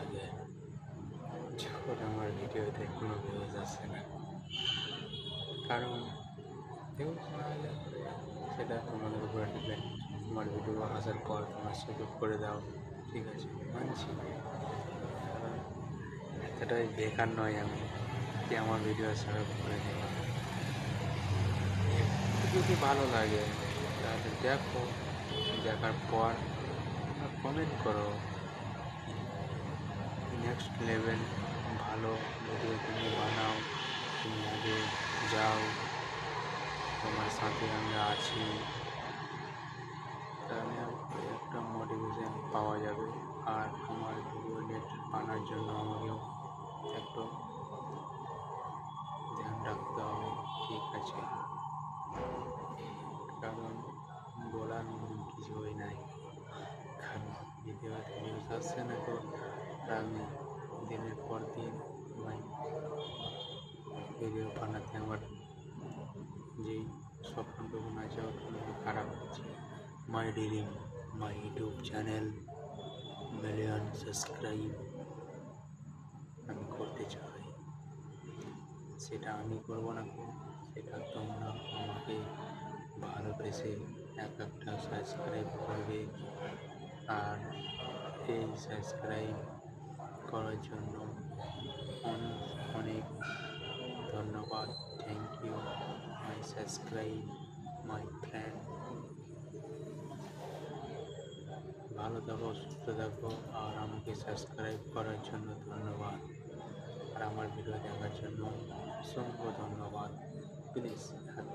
লাগে যখন আমার ভিডিওতে কোনো ভিউজ আসে না। কারণ ভিউজ না এলে সেটা তোমাদের উপরে ডিপেন্ড। আমার ভিডিও আসার পর তোমরা সাপোর্ট করে দাও, ঠিক আছে, মানছি। কারণ এতটাই বেকার নয় আমি যে আমার ভিডিও সাপোর্ট করে দেবো। একটু যদি ভালো লাগে তাহলে দেখো, দেখার পর কমেন্ট করো নেক্সট লেভেল ভালো ভিডিও তুমি বানাও, তুমি আগে যাও, তোমার সাথে আমি আছি। তাহলে একটা মোটিভেশন পাওয়া যাবে। আর আমার ভিডিও নেক্সট বানার জন্য আমাকেও একটু ধ্যান রাখতে হবে, ঠিক আছে? কারণ বলার কিছুই নাই। কারণ ভিডিওতে ভিউজ আসছে না তো, আর আমি দিনের পর দিন ভিডিও বানাতে আমার যেই স্বপ্নটুকু আছে ওটুকু খারাপ হচ্ছে। My dream, my YouTube channel million subscribe আমি করতে চাই। সেটা আমি করবো না, সেটা তোমরা আমাকে ভালোবেসে একটা সাবস্ক্রাইব করবে। আর এই সাবস্ক্রাইব করার জন্য অনেক অনেক ধন্যবাদ। Thank you my subscribe, my friend. ভালো থাকো, সুস্থ থাকো, আর আমাকে সাবস্ক্রাইব করার জন্য ধন্যবাদ। আর আমার ভিডিও দেখার জন্য অসংখ্য ধন্যবাদ। প্লিজ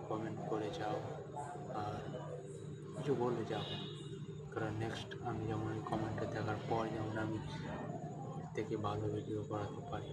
কমেন্ট করে যাও আর কিছু বলে যাও। কারণ নেক্সট আমি যেমন এই কমেন্টটা দেখার পর যেমন আমি থেকে ভালো ভিডিও করাতে পারি।